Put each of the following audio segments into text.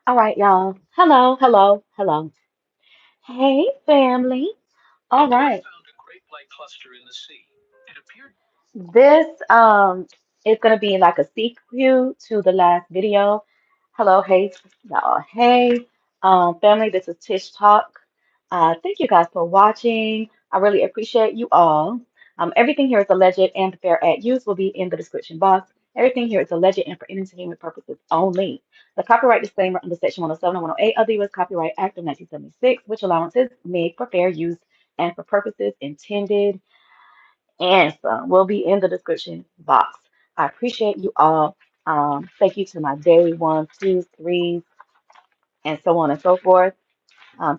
All right, y'all. Hello, hello, hello. Hey, family. All right. This is gonna be like a sequel to the last video. Hello, hey, y'all. Hey, family. This is Tish Talk. Thank you guys for watching. I really appreciate you all. Everything here is alleged and fair at use will be in the description box. Everything here is alleged and for entertainment purposes only. The copyright disclaimer under Section 107 and 108 of the U.S. Copyright Act of 1976, which allowances made for fair use and for purposes intended and some will be in the description box. I appreciate you all. Thank you to my day one, two, three, and so on and so forth.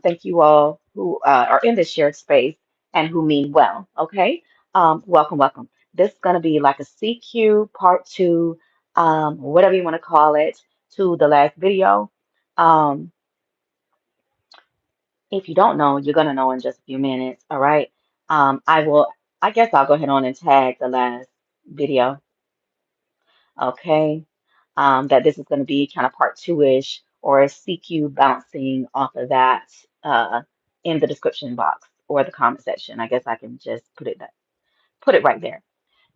Thank you all who are in this shared space and who mean well. Okay. Welcome, welcome. This is going to be like a CQ part two, whatever you want to call it, to the last video. Um, if you don't know, you're going to know in just a few minutes. All right. I guess I'll go ahead on and tag the last video. Okay. That this is going to be kind of part two-ish or a CQ bouncing off of that uh, in the description box or the comment section. I guess I can just put it right there.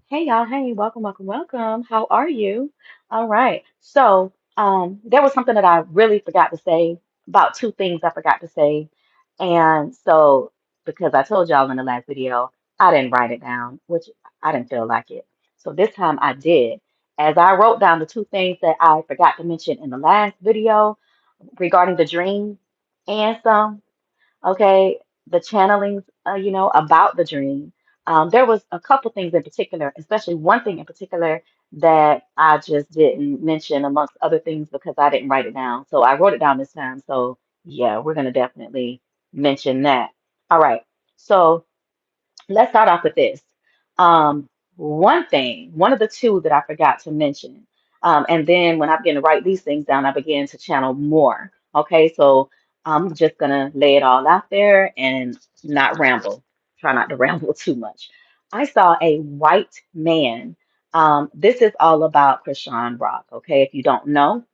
Hey y'all, hey, welcome, welcome, welcome. How are you? All right. So, there was something that I really forgot to say, about two things I forgot to say. And so, because I told y'all in the last video, I didn't write it down, which I didn't feel like it. So this time I did. As I wrote down the two things that I forgot to mention in the last video regarding the dream and some. Okay, the channelings, about the dream. There was a couple things in particular, especially one thing in particular that I just didn't mention amongst other things because I didn't write it down. So I wrote it down this time. So yeah, we're gonna definitely mention that. All right. So let's start off with this. One of the two that I forgot to mention. And then when I began to write these things down, I began to channel more. Okay, so I'm just gonna lay it all out there and not ramble. Try not to ramble too much. I saw a white man. This is all about Chrisean Rock. Okay, if you don't know,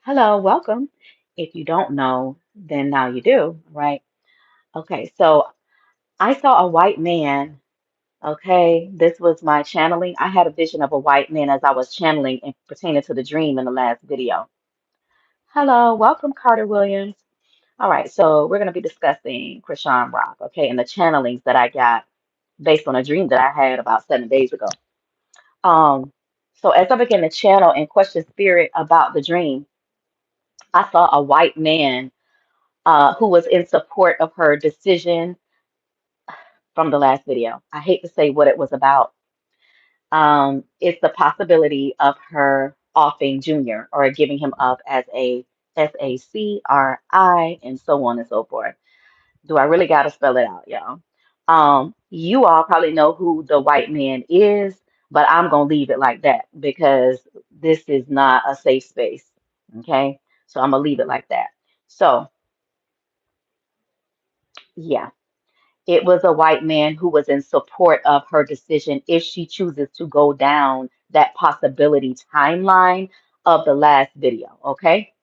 hello, welcome. If you don't know, then now you do, right? Okay, so I saw a white man. Okay, this was my channeling. I had a vision of a white man as I was channeling and pertaining to the dream in the last video. Hello, welcome, Carter Williams. All right, so we're going to be discussing Krishan Rock, okay, and the channelings that I got based on a dream that I had about 7 days ago. Um, so as I began to channel and question spirit about the dream, I saw a white man who was in support of her decision from the last video. I hate to say what it was about. It's the possibility of her offing Junior or giving him up as a SACRI and so on and so forth. Do I really got to spell it out, y'all? You all probably know who the white man is, but I'm going to leave it like that because this is not a safe space. Okay. So I'm going to leave it like that. So, yeah. It was a white man who was in support of her decision if she chooses to go down that possibility timeline of the last video. Okay.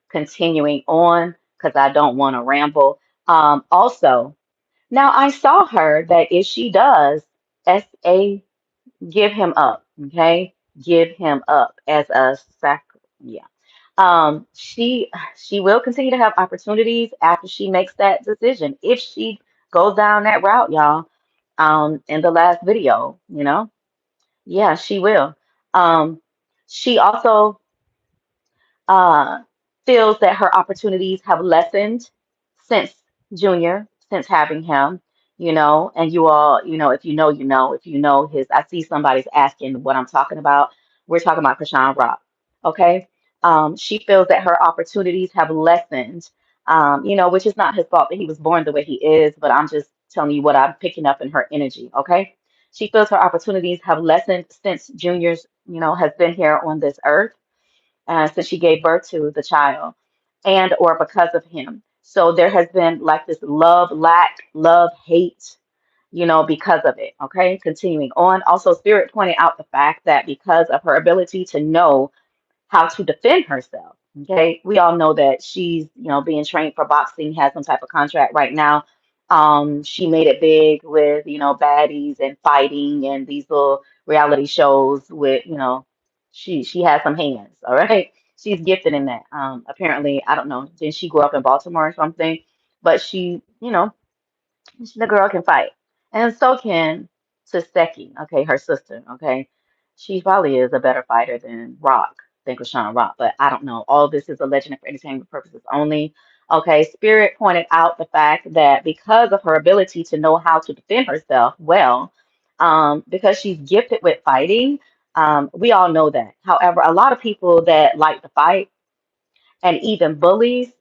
Continuing on, because I don't want to ramble. Also, now I saw her that if she does SA, give him up. Okay. Give him up as a sac. Yeah. She will continue to have opportunities after she makes that decision. If she goes down that route, y'all, in the last video, yeah, she will. Um, she also uh feels that her opportunities have lessened since Junior, since having him, and you all, if you know, if you know his, I see somebody's asking what I'm talking about. We're talking about Krishan Rock. Okay. She feels that her opportunities have lessened, which is not his fault that he was born the way he is, but I'm just telling you what I'm picking up in her energy. Okay. She feels her opportunities have lessened since Junior's, has been here on this earth, since she gave birth to the child and or because of him. So there has been like this love lack, love hate, because of it. Okay, continuing on. Also, Spirit pointed out the fact that because of her ability to know how to defend herself, Okay, we all know that she's, being trained for boxing, has some type of contract right now. She made it big with, baddies and fighting and these little reality shows with, she has some hands, all right? She's gifted in that. Apparently, I don't know, did she grow up in Baltimore or something? But she, the girl can fight. And so can Saseki, okay, her sister, okay? She probably is a better fighter than Chrisean Rock, but I don't know. All this is a legend for entertainment purposes only. Okay, Spirit pointed out the fact that because of her ability to know how to defend herself well, because she's gifted with fighting, we all know that. However, a lot of people that like to fight and even bullies,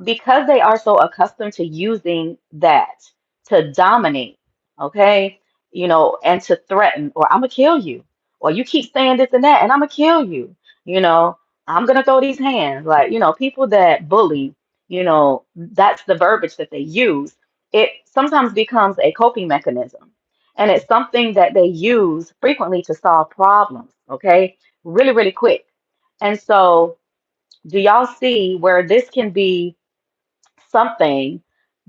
because they are so accustomed to using that to dominate, okay, and to threaten, or I'm gonna kill you, or you keep saying this and that, and I'm gonna kill you, you know, I'm gonna throw these hands. Like, people that bully, that's the verbiage that they use. It sometimes becomes a coping mechanism, and it's something that they use frequently to solve problems, okay, really, really quick. And so, do y'all see where this can be something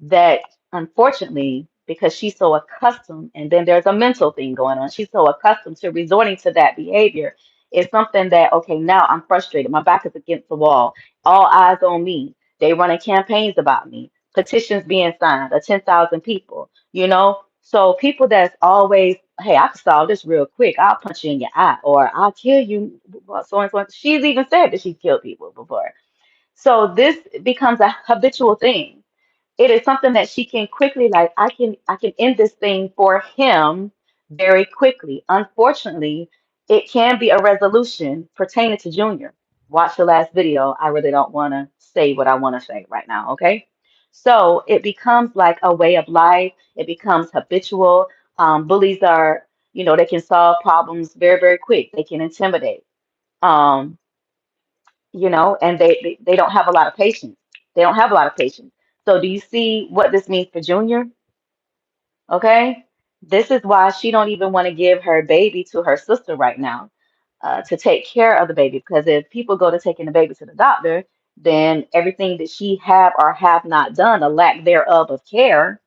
that, unfortunately, because she's so accustomed, and then there's a mental thing going on, she's so accustomed to resorting to that behavior. It's something that, okay, now I'm frustrated. My back is against the wall. All eyes on me. They running campaigns about me. Petitions being signed, 10,000 people, So people that's always, hey, I can solve this real quick. I'll punch you in your eye, or I'll kill you. Well, so and so. She's even said that she's killed people before. So this becomes a habitual thing. It is something that she can quickly, like, I can end this thing for him very quickly. Unfortunately, it can be a resolution pertaining to Junior. Watch the last video. I really don't want to say what I want to say right now, okay? So it becomes like a way of life. It becomes habitual. Bullies are, they can solve problems very, very quick. They can intimidate. Um, and they don't have a lot of patience. They don't have a lot of patience. So do you see what this means for Junior? Okay. This is why she don't even want to give her baby to her sister right now, to take care of the baby. Because if people go to taking the baby to the doctor, then everything that she have or have not done, a lack thereof of care,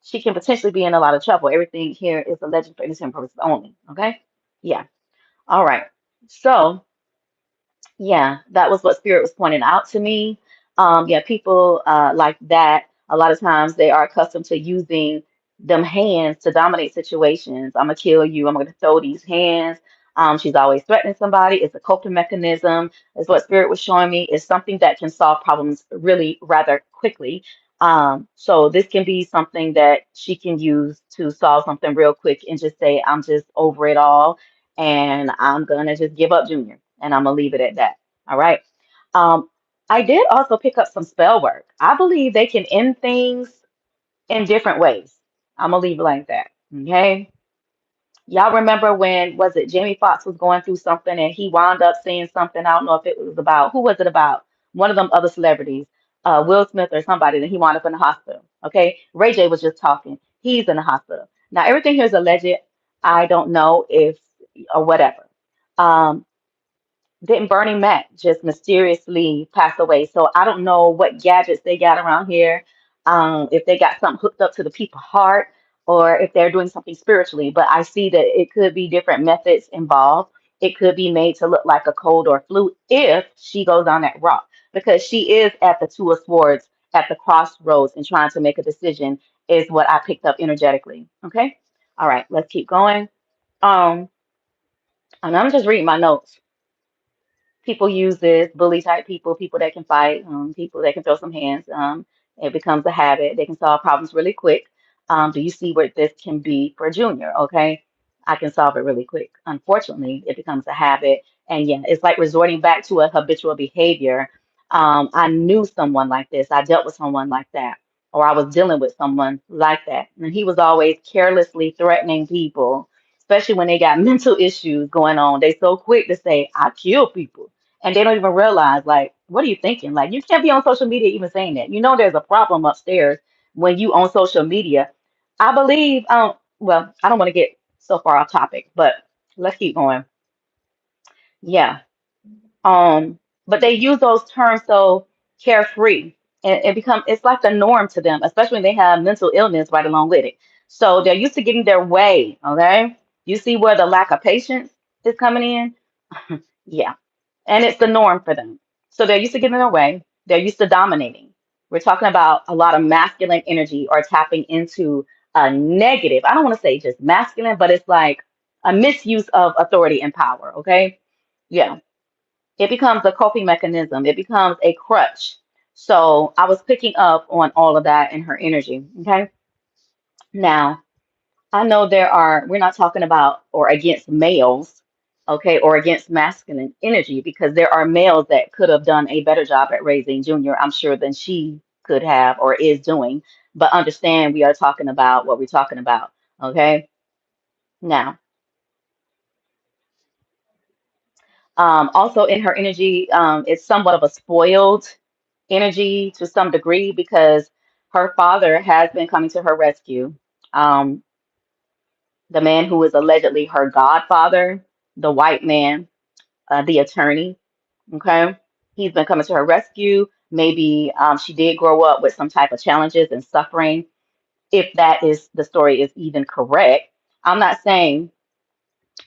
she can potentially be in a lot of trouble. Everything here is a legend for innocent purposes only. Okay. Yeah. All right. So, yeah, that was what Spirit was pointing out to me. Yeah, people like that, a lot of times they are accustomed to using them hands to dominate situations. I'm gonna kill you, I'm gonna throw these hands. She's always threatening somebody. It's a coping mechanism, is what Spirit was showing me. It's something that can solve problems really rather quickly. So this can be something that she can use to solve something real quick and just say, I'm just over it all and I'm gonna just give up Junior, and I'm gonna leave it at that. All right. Um, I did also pick up some spell work. I believe they can end things in different ways. I'm gonna leave it like that. Okay. Y'all remember when, was it Jamie Foxx was going through something and he wound up saying something? I don't know if it was about, who was it about? One of them other celebrities, Will Smith or somebody, that he wound up in the hospital. Okay. Ray J was just talking. He's in the hospital. Now everything here is alleged. I don't know if or whatever. Um, didn't Bernie Mac just mysteriously pass away? So I don't know what gadgets they got around here, if they got something hooked up to the people's heart, or if they're doing something spiritually. But I see that it could be different methods involved. It could be made to look like a cold or flu if she goes on that rock, because she is at the Two of Swords, at the crossroads, and trying to make a decision, is what I picked up energetically. Okay. All right, let's keep going. Um, and I'm just reading my notes. People use this, bully type people, people that can fight, people that can throw some hands. It becomes a habit. They can solve problems really quick. Do you see what this can be for Junior? Okay, I can solve it really quick. Unfortunately, it becomes a habit. And yeah, it's like resorting back to a habitual behavior. I knew someone like this. I dealt with someone like that, or I was dealing with someone like that. And he was always carelessly threatening people, especially when they got mental issues going on. They so quick to say, I kill people, and they don't even realize, like, what are you thinking? Like, you can't be on social media even saying that. There's a problem upstairs when you on social media. I believe, well, I don't want to get so far off topic, but let's keep going. Yeah. but they use those terms so carefree, and it's like the norm to them, especially when they have mental illness right along with it. So they're used to getting their way. Okay, you see where the lack of patience is coming in. Yeah, and it's the norm for them. So they're used to getting their way. They're used to dominating. We're talking about a lot of masculine energy or tapping into a negative. I don't want to say just masculine, but it's like a misuse of authority and power. Okay, yeah, it becomes a coping mechanism. It becomes a crutch. So I was picking up on all of that in her energy. Okay. Now, I know we're not talking about or against males, okay, or against masculine energy, because there are males that could have done a better job at raising Junior, I'm sure, than she could have or is doing. But understand, we are talking about what we're talking about. Okay. Now, also in her energy, it's somewhat of a spoiled energy to some degree because her father has been coming to her rescue. Um, the man who is allegedly her godfather, the white man, the attorney, okay, he's been coming to her rescue. Maybe she did grow up with some type of challenges and suffering, if that is the story is even correct. I'm not saying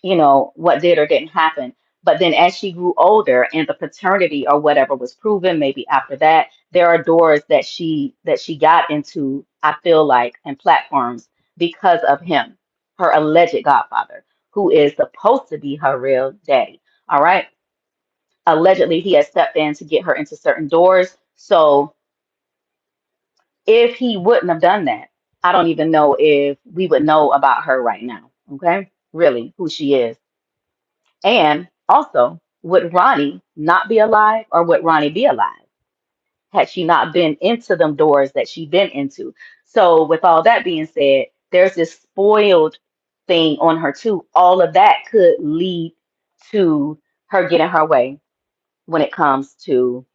what did or didn't happen. But then as she grew older and the paternity or whatever was proven, maybe after that, there are doors that she got into, I feel like, and platforms because of him, her alleged godfather, who is supposed to be her real daddy. All right. Allegedly, he has stepped in to get her into certain doors. So if he wouldn't have done that, I don't even know if we would know about her right now. Okay. Really, who she is. And also, would Ronnie not be alive, or would Ronnie be alive had she not been into them doors that she been into? So with all that being said, there's this spoiled thing on her too. All of that could lead to her getting her way when it comes to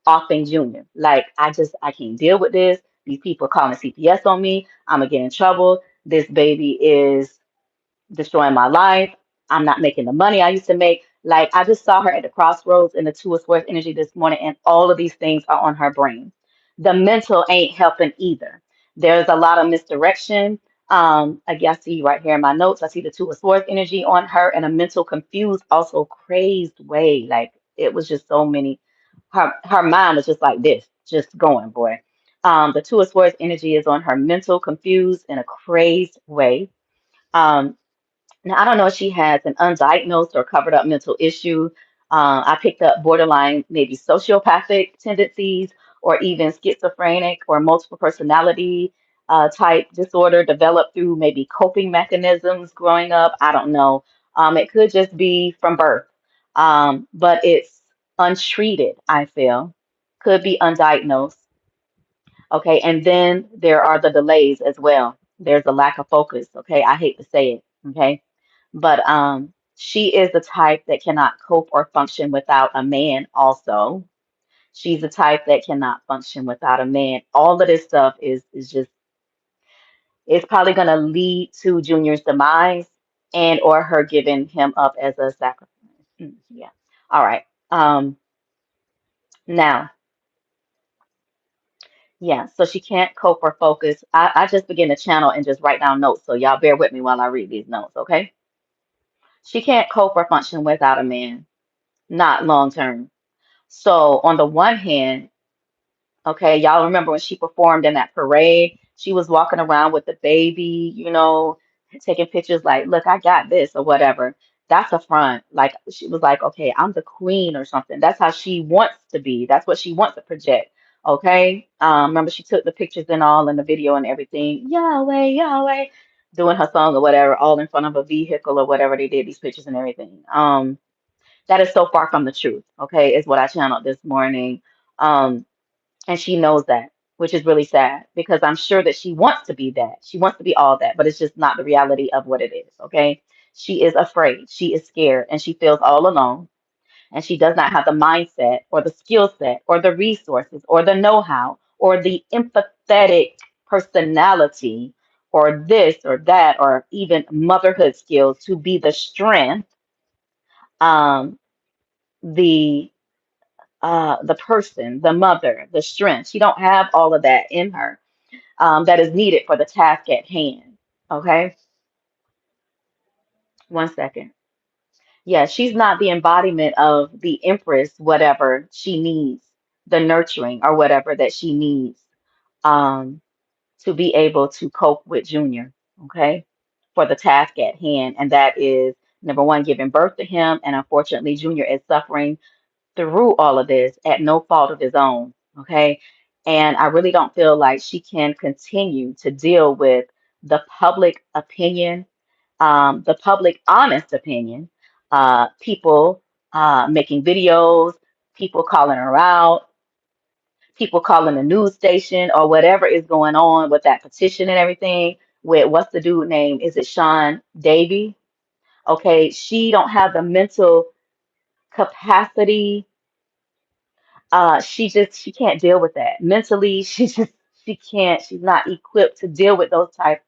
offing Junior. Like, I can't deal with this. These people are calling CPS on me. I'm gonna get in trouble. This baby is destroying my life. I'm not making the money I used to make. Like, I just saw her at the crossroads in the Two of Swords energy this morning, and all of these things are on her brain. The mental ain't helping either. There's a lot of misdirection. I guess I see right here in my notes, I see the Two of Swords energy on her and a mental confused, also crazed way. Like, it was just so many. Her mind was just like this, just going, boy. The Two of Swords energy is on her mental confused in a crazed way. Um, Now, I don't know if she has an undiagnosed or covered up mental issue. I picked up borderline, maybe sociopathic tendencies, or even schizophrenic or multiple personality type disorder developed through maybe coping mechanisms growing up. I don't know. It could just be from birth, but it's untreated, I feel. Could be undiagnosed. Okay, and then there are the delays as well. There's a lack of focus. Okay, I hate to say it. Okay, but she is the type that cannot cope or function without a man. Also, she's the type that cannot function without a man. All of this stuff is just it's probably gonna lead to Junior's demise and or her giving him up as a sacrifice. Yeah. All right. Now. Yeah, so she can't cope or focus. I just begin to channel and just write down notes. So y'all bear with me while I read these notes, okay? She can't cope or function without a man, not long term. So on the one hand, okay, y'all remember when she performed in that parade? She was walking around with the baby, taking pictures like, look, I got this or whatever. That's a front. Like she was like, okay, I'm the queen or something. That's how she wants to be. That's what she wants to project. Okay. Remember she took the pictures and all in the video and everything. Yahweh, Yahweh, doing her song or whatever, all in front of a vehicle or whatever they did these pictures and everything. That is so far from the truth. Okay, is what I channeled this morning. Um, and she knows that, which is really sad because I'm sure that she wants to be that. She wants to be all that, but it's just not the reality of what it is. Okay. She is afraid. She is scared and she feels all alone. And she does not have the mindset or the skill set or the resources or the know how or the empathetic personality or this or that or even motherhood skills to be the strength, um, the the person, the mother, the strength. She don't have all of that in her that is needed for the task at hand. Okay, one second. Yeah, she's not the embodiment of the empress, whatever she needs, the nurturing or whatever that she needs um, to be able to cope with Junior, okay, for the task at hand. And that is number one, giving birth to him. And unfortunately, Junior is suffering through all of this at no fault of his own, okay? And I really don't feel like she can continue to deal with the public opinion, the public honest opinion, people making videos, people calling her out, people calling the news station or whatever is going on with that petition and everything. With what's the dude name? Is it Sean Davy? Okay, she don't have the mental capacity. She can't deal with that mentally. She can't. She's not equipped to deal with those type.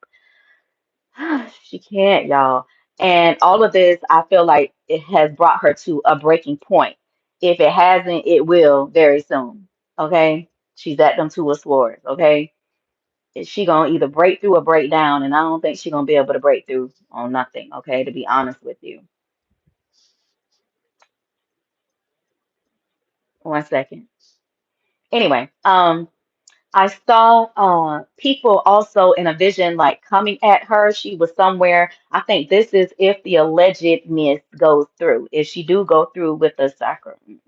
She can't, y'all. And all of this, I feel like it has brought her to a breaking point. If it hasn't, it will very soon. Okay, she's at them two swords. Okay, she gonna either break through or break down, and I don't think she's gonna be able to break through on nothing. Okay, to be honest with you. One second. Anyway, I saw people also in a vision like coming at her. She was somewhere. I think this is if the allegedness goes through. If she do go through with the sacrament,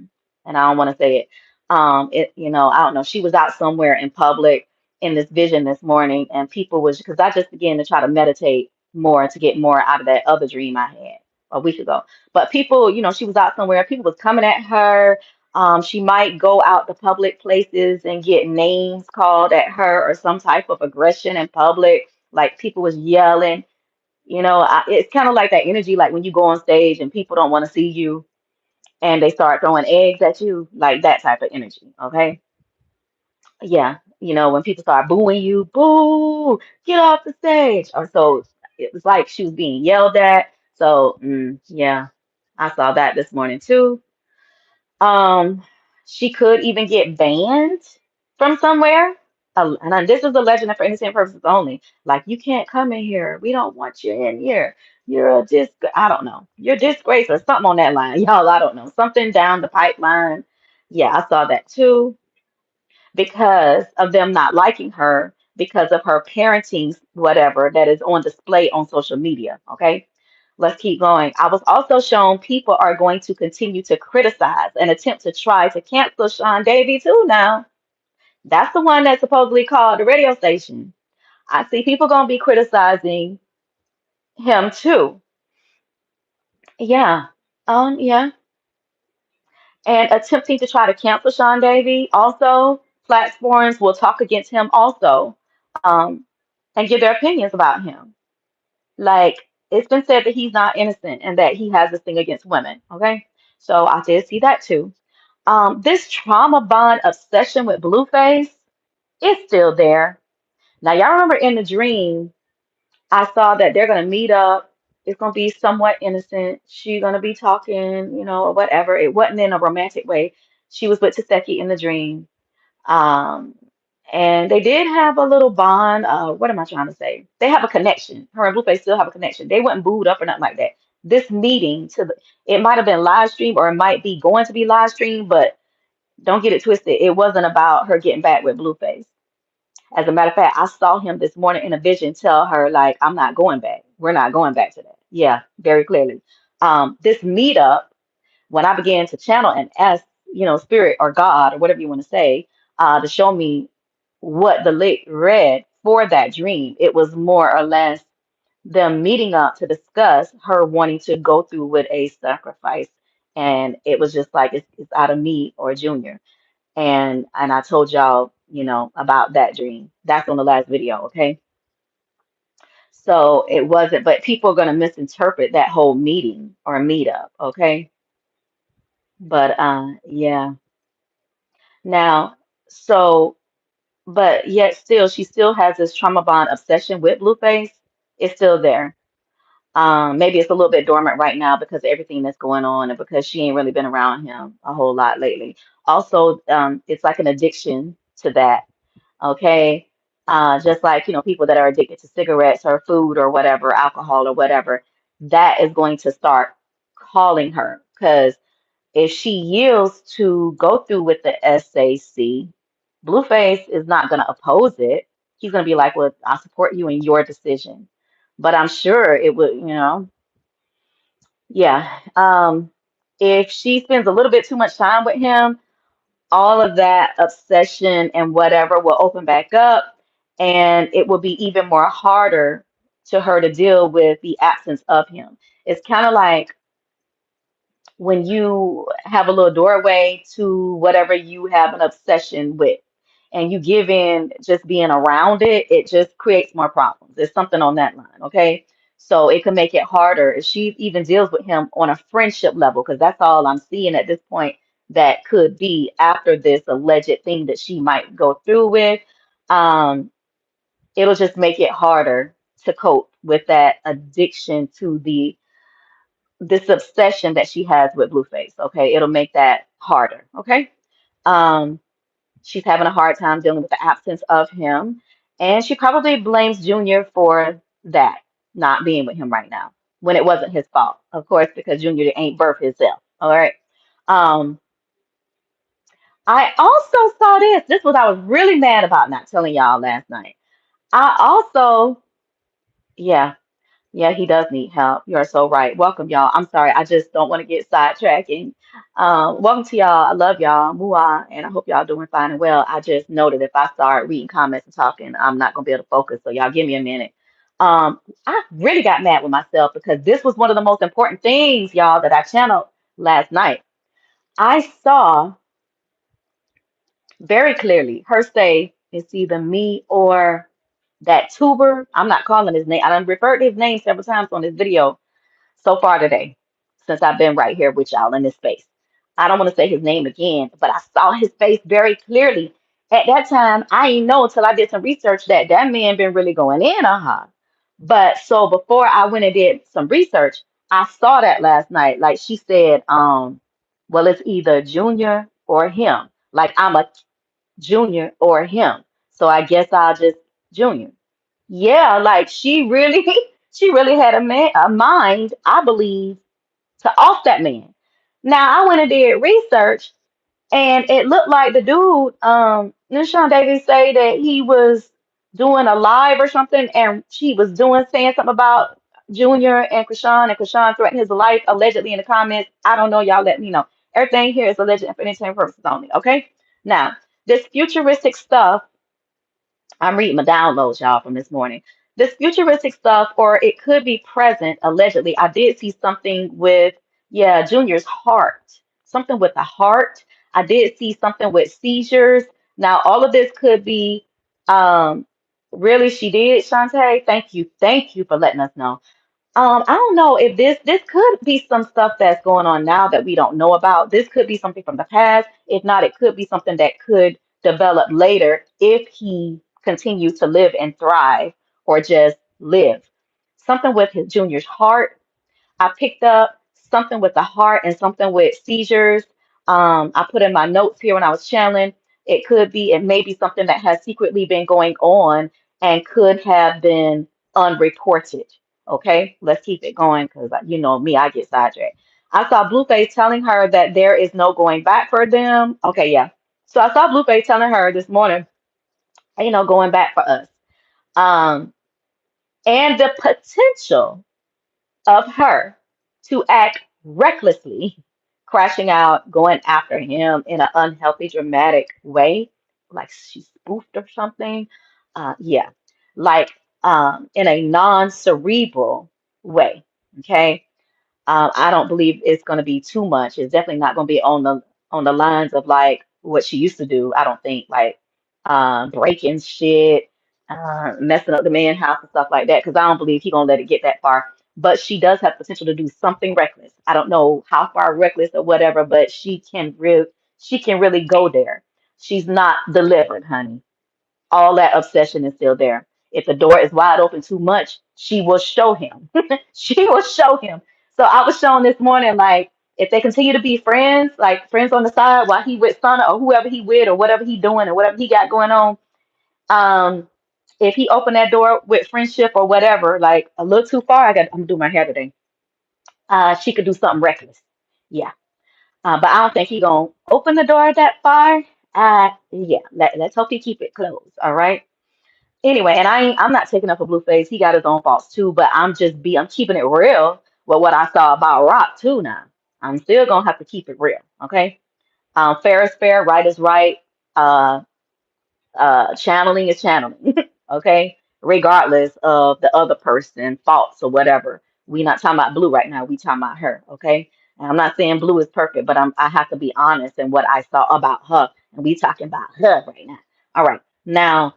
and I don't want to say it. I don't know. She was out somewhere in public in this vision this morning, and people was because I just began to try to meditate more to get more out of that other dream I had a week ago. But people, she was out somewhere. People was coming at her. She might go out to public places and get names called at her or some type of aggression in public. Like people was yelling. It's kind of like that energy, like when you go on stage and people don't want to see you and they start throwing eggs at you, like that type of energy. Okay. Yeah. When people start booing you, boo, get off the stage. Or so it was like she was being yelled at. So, yeah, I saw that this morning too. Um, she could even get banned from somewhere. This is a legend for innocent purposes only. Like, you can't come in here. We don't want you in here. You're a I don't know. You're a disgrace or something on that line. Y'all, I don't know. Something down the pipeline. Yeah, I saw that too because of them not liking her because of her parenting, whatever, that is on display on social media. Okay. Let's keep going. I was also shown people are going to continue to criticize and attempt to try to cancel SeanDavie too now. That's the one that supposedly called the radio station. I see people gonna be criticizing him too. Yeah. Yeah. And attempting to try to cancel SeanDavie. Also, platforms will talk against him also, um, and give their opinions about him. Like it's been said that he's not innocent and that he has this thing against women. Okay, so I did see that too. This trauma bond obsession with Blueface is still there. Now, y'all remember in the dream, I saw that they're gonna meet up. It's gonna be somewhat innocent. She's gonna be talking, or whatever. It wasn't in a romantic way. She was with Taseki in the dream. Um, and they did have a little bond. What am I trying to say? They have a connection. Her and Blueface still have a connection. They weren't booed up or nothing like that. This meeting it might have been live streamed or it might be going to be live streamed, but don't get it twisted. It wasn't about her getting back with Blueface. As a matter of fact, I saw him this morning in a vision tell her, like, I'm not going back. We're not going back to that. Yeah, very clearly. This meetup, when I began to channel and ask, spirit or God or whatever you want to say, to show me what the late read for that dream, it was more or less them meeting up to discuss her wanting to go through with a sacrifice. And it was just like it's out of me or Junior. And I told y'all, about that dream. That's on the last video, okay? So it wasn't, but people are gonna misinterpret that whole meeting or meetup, okay? But yeah. Now, so but yet still she still has this trauma bond obsession with Blueface. It's still there. Maybe it's a little bit dormant right now because of everything that's going on and because she ain't really been around him a whole lot lately. Also, it's like an addiction to that. Okay. Just like, people that are addicted to cigarettes or food or whatever, alcohol or whatever, that is going to start calling her. Because if she yields to go through with the SAC, Blueface is not going to oppose it. He's going to be like, well, I support you in your decision. But I'm sure it would, yeah. If she spends a little bit too much time with him, all of that obsession and whatever will open back up, and it will be even more harder to her to deal with the absence of him. It's kind of like when you have a little doorway to whatever you have an obsession with and you give in just being around it, it just creates more problems. There's something on that line, okay? So it can make it harder if she even deals with him on a friendship level, because that's all I'm seeing at this point that could be after this alleged thing that she might go through with. Um, it'll just make it harder to cope with that addiction to the this obsession that she has with Blueface. Okay, it'll make that harder. Okay, um, she's having a hard time dealing with the absence of him, and she probably blames Junior for that not being with him right now when it wasn't his fault, of course, because Junior ain't birth himself. All right. Um, I also saw this. This was I was really mad about not telling y'all last night. I also, yeah, yeah, he does need help. You are so right. Welcome, y'all. I'm sorry. I just don't want to get sidetracking. Welcome to y'all. I love y'all. Mua, and I hope y'all doing fine and well. I just know that if I start reading comments and talking, I'm not going to be able to focus. So y'all give me a minute. I really got mad with myself because this was one of the most important things, y'all, that I channeled last night. I saw very clearly her say it's either me or that tuber. I'm not calling his name. I done referred to his name several times on this video so far today since I've been right here with y'all in this space. I don't want to say his name again, but I saw his face very clearly. At that time, I didn't know until I did some research that that man been really going in on her. But so before I went and did some research, I saw that last night. Like she said, well, it's either Junior or him. Like I'm a Junior or him. So I guess I'll just Junior. Yeah, like she really, she really had a mind, I believe, to off that man. Now I went and did research, and it looked like the dude, SeanDavie say that he was doing a live or something, and she was saying something about Junior and Chrisean threatened his life allegedly in the comments. I don't know, y'all let me know. Everything here is alleged and for entertainment purposes only, okay? Now, this futuristic stuff I'm reading my downloads, y'all, from this morning. This futuristic stuff, or it could be present, allegedly. I did see something with, yeah, Junior's heart, something with the heart. I did see something with seizures. Now, all of this could be, um, really, she did, Shantae. Thank you. Thank you for letting us know. I don't know if this could be some stuff that's going on now that we don't know about. This could be something from the past. If not, it could be something that could develop later if he continues to live and thrive or just live. Something with his Junior's heart. I picked up something with the heart and something with seizures. I put in my notes here when I was channeling. It may be something that has secretly been going on and could have been unreported. Okay, let's keep it going because you know me, I get sidetracked. I saw Blueface telling her that there is no going back for them. Okay, yeah. So I saw Blueface telling her this morning, going back for us. Um, and the potential of her to act recklessly, crashing out, going after him in an unhealthy, dramatic way, like she spoofed or something. Yeah, like in a non-cerebral way. Okay, I don't believe it's going to be too much. It's definitely not going to be on the lines of like what she used to do. I don't think like breaking shit, messing up the man house and stuff like that. Because I don't believe he gonna let it get that far. But she does have potential to do something reckless. I don't know how far reckless or whatever, but she can really go there. She's not delivered, honey. All that obsession is still there. If the door is wide open too much, she will show him. She will show him. So I was shown this morning, like, if they continue to be friends, like friends on the side while he with Sana or whoever he with or whatever he doing or whatever he got going on, um, if he opened that door with friendship or whatever, like a little too far, I'm gonna do my hair today. She could do something reckless. Yeah. But I don't think he gonna open the door that far. Yeah, let's hope he keep it closed. All right. Anyway, and I'm not taking up a Blueface. He got his own faults too, but I'm keeping it real with what I saw about Rock too now. I'm still gonna have to keep it real, okay? Fair is fair, right is right. Uh, channeling is channeling, okay? Regardless of the other person faults or whatever. We not talking about Blue right now. We talking about her, okay? And I'm not saying Blue is perfect, but I have to be honest in what I saw about her, and we talking about her right now. All right, now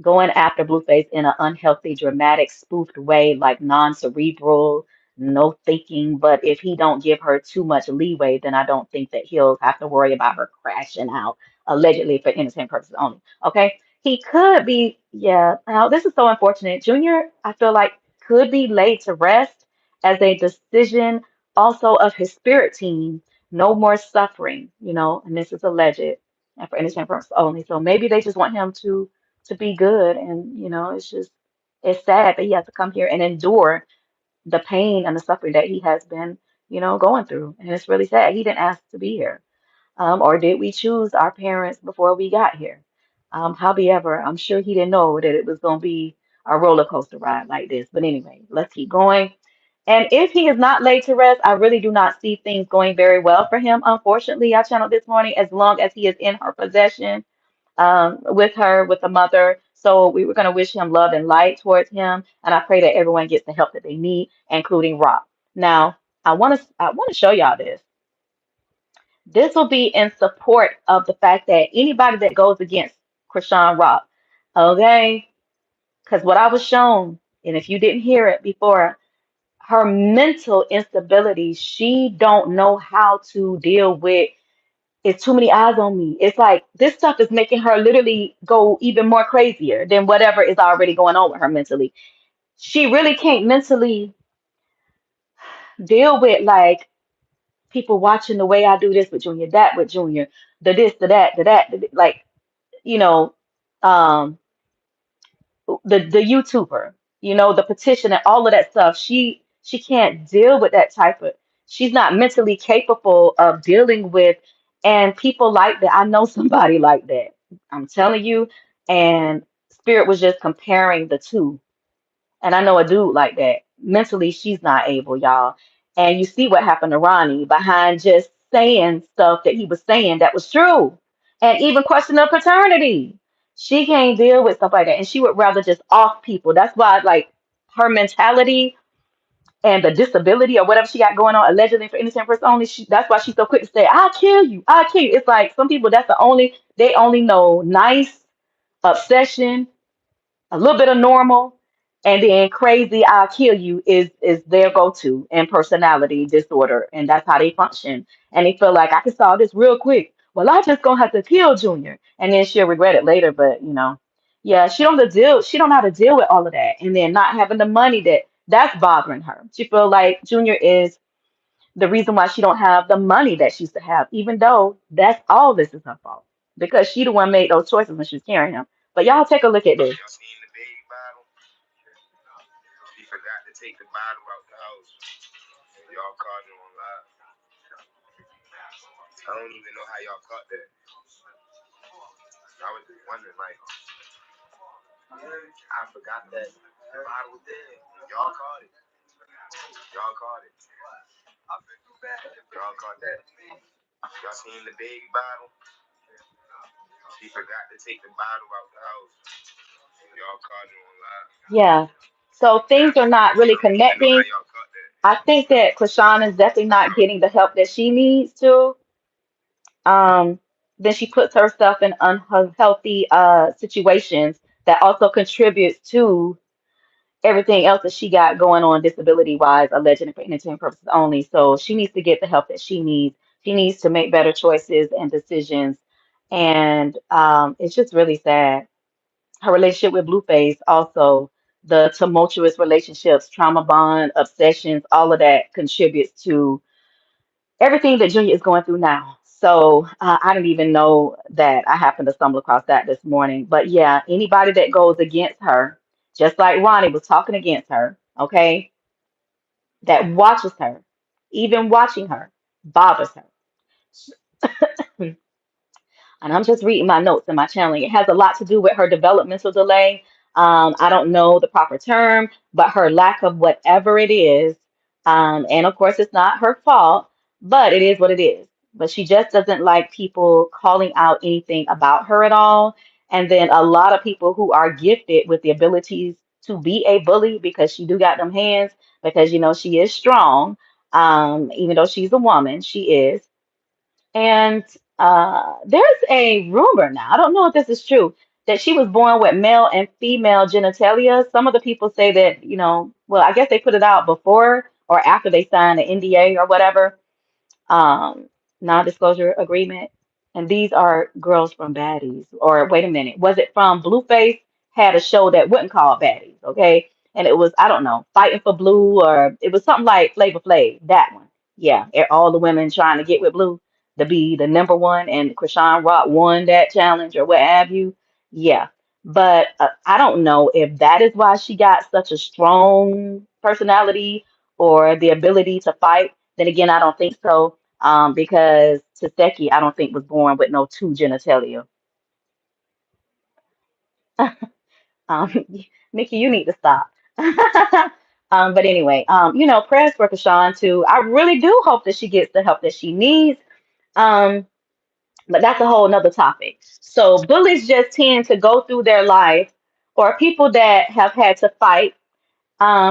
going after Blueface in an unhealthy, dramatic, spoofed way, like non-cerebral, no thinking. But if he don't give her too much leeway, then I don't think that he'll have to worry about her crashing out, allegedly for innocent purposes only. Okay. He could be, yeah. Now this is so unfortunate. Junior, I feel like could be laid to rest as a decision also of his spirit team. No more suffering, and this is alleged and for innocent purposes only. So maybe they just want him to be good. And, it's sad that he has to come here and endure the pain and the suffering that he has been, going through. And it's really sad. He didn't ask to be here. Or did we choose our parents before we got here? However, I'm sure he didn't know that it was going to be a roller coaster ride like this. But anyway, let's keep going. And if he is not laid to rest, I really do not see things going very well for him. Unfortunately, I channeled this morning, as long as he is in her possession, with her, with the mother. So we were going to wish him love and light towards him, and I pray that everyone gets the help that they need, including Rock. Now, I want to show y'all this. This will be in support of the fact that anybody that goes against Chrisean Rock, okay? Because what I was shown, and if you didn't hear it before, her mental instability, she don't know how to deal with. It's too many eyes on me. It's like this stuff is making her literally go even more crazier than whatever is already going on with her mentally. She really can't mentally deal with like people watching the way I do this with Junior, that with Junior, the this, the that, like, you know, um, the YouTuber, the petition and all of that stuff. She can't deal with that type of. She's not mentally capable of dealing with, and people like that. I know somebody like that. I'm telling you, and Spirit was just comparing the two. And I know a dude like that. Mentally, she's not able, y'all. And you see what happened to Ronnie behind just saying stuff that he was saying that was true. And even question of paternity. She can't deal with stuff like that. And she would rather just off people. That's why, like, her mentality and the disability or whatever she got going on, allegedly for innocent person only, that's why she's so quick to say, I'll kill you. I'll kill you. It's like some people, they only know nice, obsession, a little bit of normal, and then crazy I'll kill you is their go-to and personality disorder, and that's how they function. And they feel like I can solve this real quick. Well, I just gonna have to kill Junior, and then she'll regret it later. But yeah, she don't know how to deal with all of that, and then not having the money that's bothering her. She feel like Junior is the reason why she don't have the money that she used to have, even though that's all this is her fault, because she the one made those choices when she was carrying him. But y'all take a look at this. Yeah. So things are not really connecting. I think that Krishan is definitely not getting the help that she needs to. Um, then she puts herself in unhealthy situations that also contributes to everything else that she got going on disability wise, alleged and for entertainment purposes only. So she needs to get the help that she needs. She needs to make better choices and decisions. And it's just really sad. Her relationship with Blueface, also the tumultuous relationships, trauma bond, obsessions, all of that contributes to everything that Junior is going through now. So I didn't even know that I happened to stumble across that this morning. But yeah, anybody that goes against her, just like Ronnie was talking against her, okay, that watches her, even watching her, bothers her. And I'm just reading my notes in my channeling. It has a lot to do with her developmental delay. I don't know the proper term, but her lack of whatever it is. And of course, it's not her fault, but it is what it is. But she just doesn't like people calling out anything about her at all. And then a lot of people who are gifted with the abilities to be a bully because she do got them hands, because she is strong. Even though she's a woman, she is. And there's a rumor now, I don't know if this is true, that she was born with male and female genitalia. Some of the people say that, well, I guess they put it out before or after they signed the NDA or whatever, um, non-disclosure agreement. And these are girls from Baddies. Or wait a minute, was it from Blueface? Had a show that wasn't called Baddies, okay? And it was, I don't know, Fighting for Blue, or it was something like Flavor Flav, that one. Yeah, all the women trying to get with Blue to be the number one, and Chrisean Rock won that challenge or what have you. Yeah, but I don't know if that is why she got such a strong personality or the ability to fight. Then again, I don't think so, because Taseki, I don't think was born with no two genitalia. Um, Nikki, you need to stop. But anyway, prayers for Kashawn too. I really do hope that she gets the help that she needs. Um, but that's a whole nother topic. So bullies just tend to go through their life, or people that have had to fight.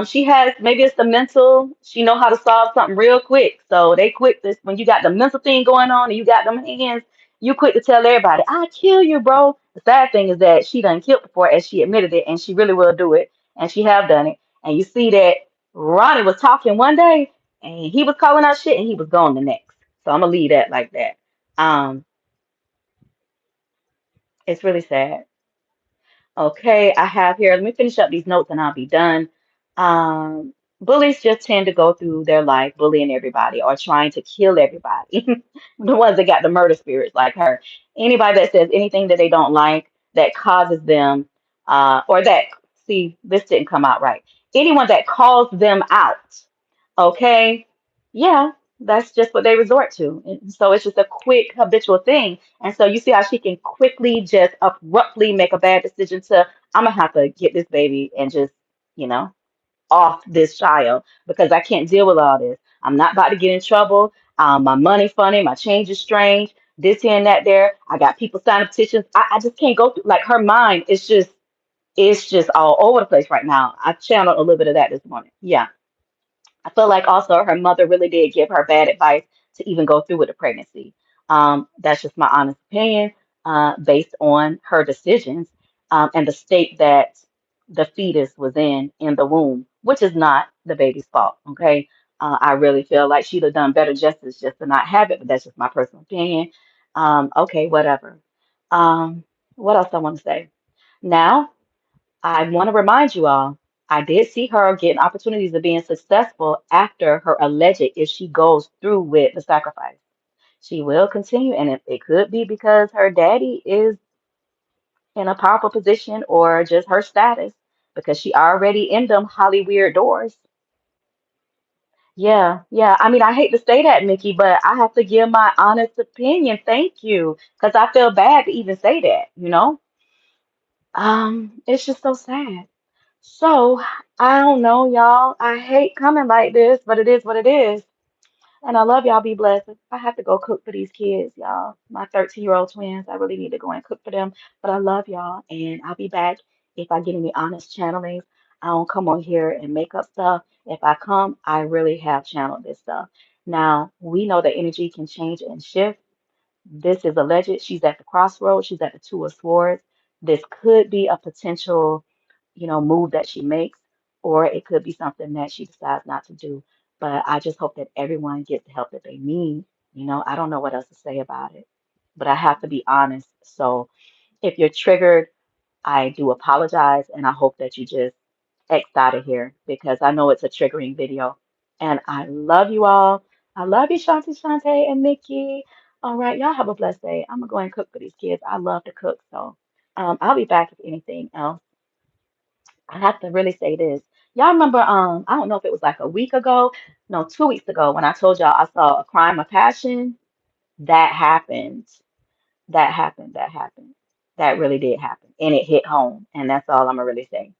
She has, maybe it's the mental. She know how to solve something real quick. So they quick this when you got the mental thing going on and you got them hands, you quick to tell everybody, "I kill you, bro." The sad thing is that she done killed before, as she admitted it, and she really will do it, and she have done it. And you see that Ronnie was talking one day, and he was calling out shit, and he was gone the next. So I'm gonna leave that like that. Um, it's really sad. Okay, I have here, let me finish up these notes and I'll be done. Um, Bullies just tend to go through their life bullying everybody or trying to kill everybody. The ones that got the murder spirits like her. Anybody that says anything that they don't like that causes them, or that, see, this didn't come out right. Anyone that calls them out, okay? Yeah, that's just what they resort to. And so it's just a quick habitual thing. And so you see how she can quickly just abruptly make a bad decision to, I'm gonna have to get this baby and just, you know, off this child because I can't deal with all this. I'm not about to get in trouble. My money funny, my change is strange, this here and that there. I got people signing petitions. I just can't go through, like, her mind is just, it's just all over the place right now. I channeled a little bit of that this morning. Yeah. I feel like also her mother really did give her bad advice to even go through with the pregnancy. That's just my honest opinion, based on her decisions, and the state that the fetus was in the womb, which is not the baby's fault. Okay, I really feel like she'd have done better justice just to not have it, but that's just my personal opinion. Okay, whatever. What else I want to say? Now, I want to remind you all, I did see her getting opportunities of being successful after her alleged, if she goes through with the sacrifice. She will continue, and it could be because her daddy is in a powerful position or just her status, because she already in them Hollywood doors. Yeah, yeah. I mean, I hate to say that, Mickey, but I have to give my honest opinion. Thank you, because I feel bad to even say that. It's just so sad. So, I don't know, y'all. I hate coming like this, but it is what it is. And I love y'all. Be blessed. I have to go cook for these kids, y'all. My 13-year-old twins. I really need to go and cook for them. But I love y'all. And I'll be back if I get any honest channelings. I don't come on here and make up stuff. If I come, I really have channeled this stuff. Now, we know that energy can change and shift. This is alleged. She's at the crossroads. She's at the two of swords. This could be a potential, move that she makes, or it could be something that she decides not to do. But I just hope that everyone gets the help that they need. I don't know what else to say about it, but I have to be honest. So if you're triggered, I do apologize, and I hope that you just X out of here because I know it's a triggering video. And I love you all. I love you, Shanti, Shante, and Nikki. All right, y'all have a blessed day. I'm gonna go and cook for these kids. I love to cook, so I'll be back if anything else. I have to really say this. Y'all remember, I don't know if it was like a week ago, no, 2 weeks ago, when I told y'all I saw a crime of passion. That happened. That happened. That happened. That really did happen. And it hit home. And that's all I'm gonna really say.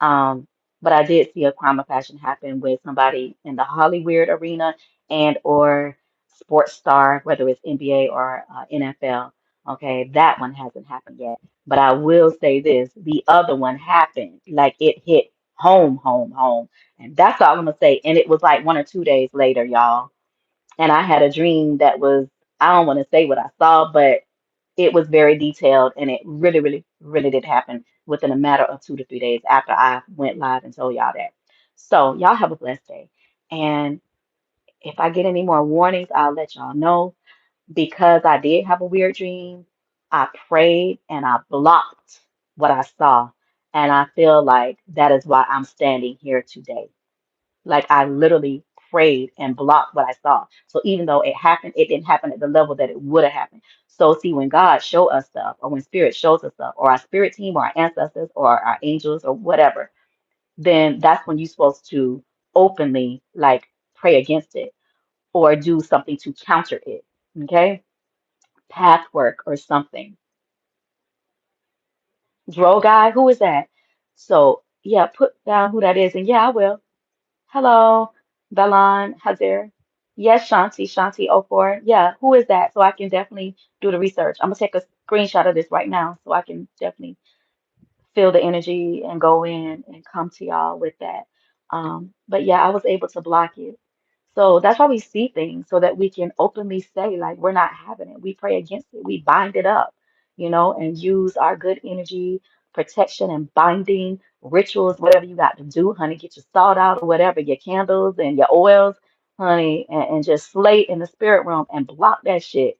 Um, but I did see a crime of passion happen with somebody in the Hollywood arena and or sports star, whether it's NBA or NFL. Okay, that one hasn't happened yet. But I will say this, the other one happened. Like it hit home, home, home. And that's all I'm gonna say. And it was like 1 or 2 days later, y'all. And I had a dream that was, I don't want to say what I saw, but it was very detailed and it really, really, really did happen within a matter of 2 to 3 days after I went live and told y'all that. So y'all have a blessed day. And if I get any more warnings, I'll let y'all know. Because I did have a weird dream, I prayed and I blocked what I saw. And I feel like that is why I'm standing here today. Like I literally prayed and blocked what I saw. So even though it happened, it didn't happen at the level that it would have happened. So see, when God show us stuff, or when Spirit shows us stuff, or our spirit team, or our ancestors, or our angels, or whatever, then that's when you're supposed to openly like pray against it or do something to counter it. Okay, path work or something. Dro guy, who is that? So yeah, put down who that is, and yeah, I will. Hello, Balan Hazir. Yes, Shanti oh 04. Yeah, who is that? So I can definitely do the research. I'm gonna take a screenshot of this right now so I can definitely feel the energy and go in and come to y'all with that. But yeah, I was able to block it. So that's why we see things so that we can openly say, like, we're not having it. We pray against it. We bind it up, and use our good energy, protection and binding rituals, whatever you got to do, honey. Get your salt out or whatever, your candles and your oils, honey, and just slay in the spirit realm and block that shit.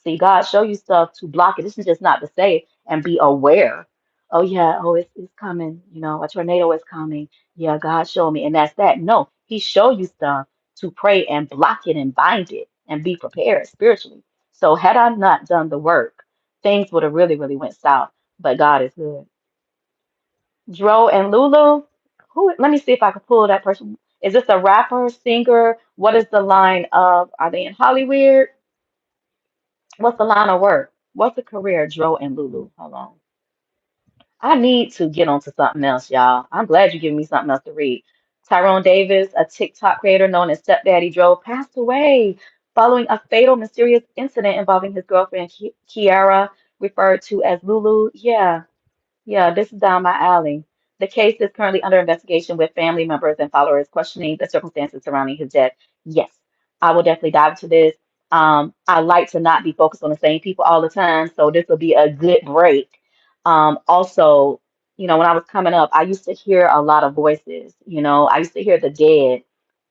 See, God show you stuff to block it. This is just not to say and be aware. Oh yeah, oh it's coming. A tornado is coming. Yeah, God showed me, and that's that. No, He show you stuff to pray and block it and bind it and be prepared spiritually. So had I not done the work, things would have really, really went south. But God is good. Dro and Lulu, who? Let me see if I can pull that person. Is this a rapper, singer? What is the line of? Are they in Hollywood? What's the line of work? What's the career, Dro and Lulu? Hold on. I need to get onto something else, y'all. I'm glad you giving me something else to read. Tyrone Davis, a TikTok creator known as Stepdaddy Dro, passed away following a fatal, mysterious incident involving his girlfriend, Kiara, referred to as Lulu. Yeah, this is down my alley. The case is currently under investigation with family members and followers questioning the circumstances surrounding his death. Yes, I will definitely dive into this. I like to not be focused on the same people all the time, so this will be a good break. Also, when I was coming up, I used to hear a lot of voices. I used to hear the dead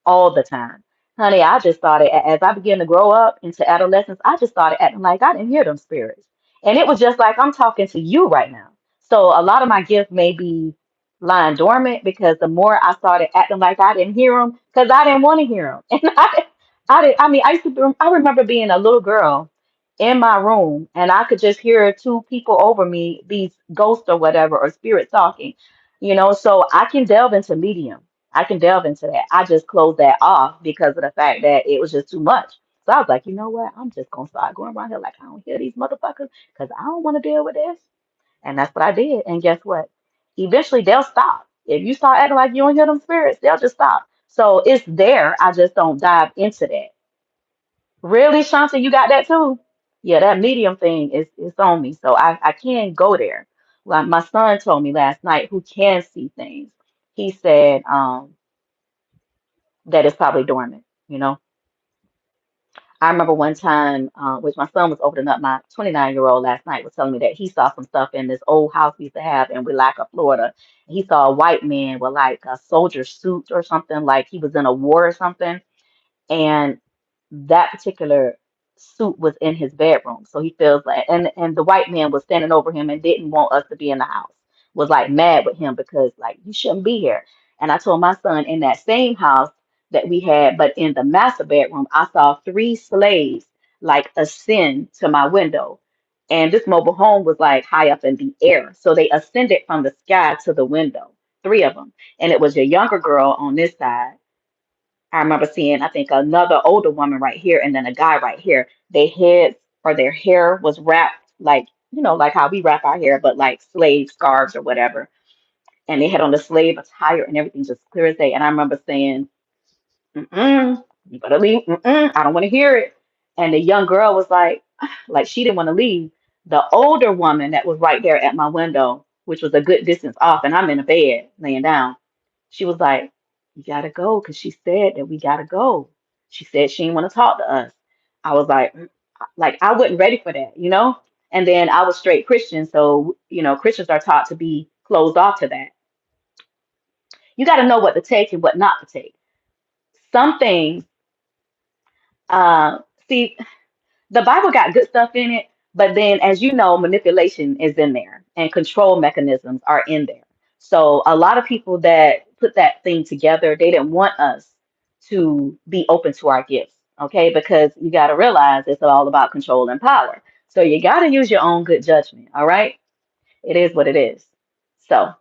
all the time. Honey, I just started, as I began to grow up into adolescence, I just started acting like I didn't hear them spirits. And it was just like I'm talking to you right now. So a lot of my gift may be lying dormant because the more I started acting like I didn't hear them, because I didn't want to hear them. And I mean, I remember being a little girl in my room and I could just hear two people over me, these ghosts or whatever, or spirits talking, so I can delve into medium. I can delve into that. I just closed that off because of the fact that it was just too much. So I was like, you know what? I'm just gonna start going around here like I don't hear these motherfuckers because I don't want to deal with this. And that's what I did. And guess what? Eventually they'll stop. If you start acting like you don't hear them spirits, they'll just stop. So it's there. I just don't dive into that. Really, Shanta, you got that too? Yeah, that medium thing is on me. So I can go there. Like my son told me last night who can see things. He said that it's probably dormant. I remember one time, which my son was opening up, my 29-year-old last night was telling me that he saw some stuff in this old house we used to have in Willaca, Florida. He saw a white man with like a soldier suit or something, like he was in a war or something. And that particular suit was in his bedroom. So he feels like, and the white man was standing over him and didn't want us to be in the house. Was like mad with him because like you shouldn't be here. And I told my son in that same house that we had, but in the master bedroom, I saw three slaves like ascend to my window. And this mobile home was like high up in the air. So they ascended from the sky to the window, three of them. And it was a younger girl on this side. I remember seeing, I think, another older woman right here and then a guy right here. Their heads or their hair was wrapped like, like how we wrap our hair, but like slave scarves or whatever. And they had on the slave attire and everything just clear as day. And I remember saying, mm-mm, you better leave. Mm-mm, I don't want to hear it. And the young girl was like she didn't want to leave. The older woman that was right there at my window, which was a good distance off, and I'm in a bed laying down, she was like, "You gotta go," because she said that we gotta go. She said she didn't want to talk to us. I was like I wasn't ready for that. And then I was straight Christian, so Christians are taught to be closed off to that. You got to know what to take and what not to take. Some things, uh, see, the Bible got good stuff in it, but then, as you know, manipulation is in there and control mechanisms are in there. So a lot of people that put that thing together, they didn't want us to be open to our gifts, okay? Because you got to realize it's all about control and power. So you got to use your own good judgment, all right? It is what it is. So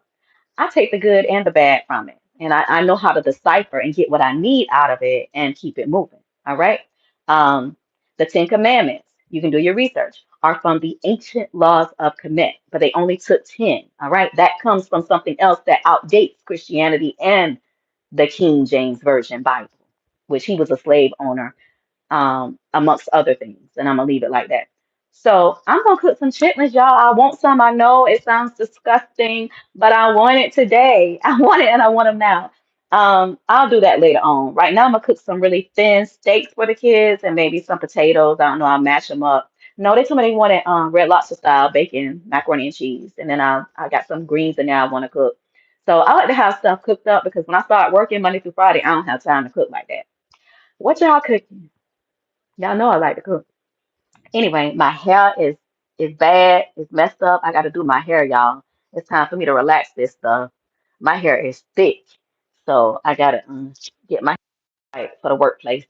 I take the good and the bad from it. And I know how to decipher and get what I need out of it and keep it moving. All right. Um, the Ten Commandments, you can do your research, are from the ancient laws of Kemet, but they only took 10. All right. That comes from something else that outdates Christianity and the King James Version Bible, which he was a slave owner amongst other things. And I'm gonna leave it like that. So I'm gonna cook some chitlins, y'all. I want some. I know it sounds disgusting, but I want it today. I want it and I want them now. I'll do that later on. Right now, I'm gonna cook some really thin steaks for the kids and maybe some potatoes. I don't know. I'll mash them up. No, they told me they wanted Red Lobster style bacon, macaroni and cheese, and then I got some greens in there I want to cook. So I like to have stuff cooked up because when I start working Monday through Friday, I don't have time to cook like that. What y'all cooking? Y'all know I like to cook. Anyway, my hair is bad. It's messed up. I got to do my hair, y'all. It's time for me to relax this stuff. My hair is thick, so I gotta get my hair right for the workplace.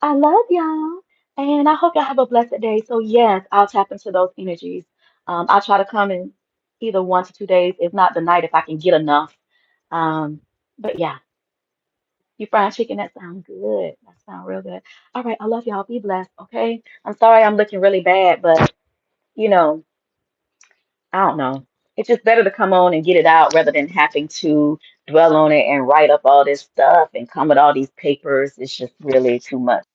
I love y'all, and I hope y'all have a blessed day. So yes, I'll tap into those energies. I'll try to come in either 1 to 2 days, if not the night, if I can get enough. But yeah, you fried chicken, that sounds good. That sounds real good. All right, I love y'all. Be blessed, okay? I'm sorry I'm looking really bad, but you know, I don't know. It's just better to come on and get it out rather than having to dwell on it and write up all this stuff and come with all these papers. It's just really too much,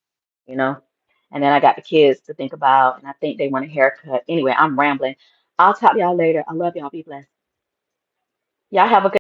you know? And then I got the kids to think about, and I think they want a haircut. Anyway, I'm rambling. I'll talk to y'all later. I love y'all. Be blessed. Y'all have a good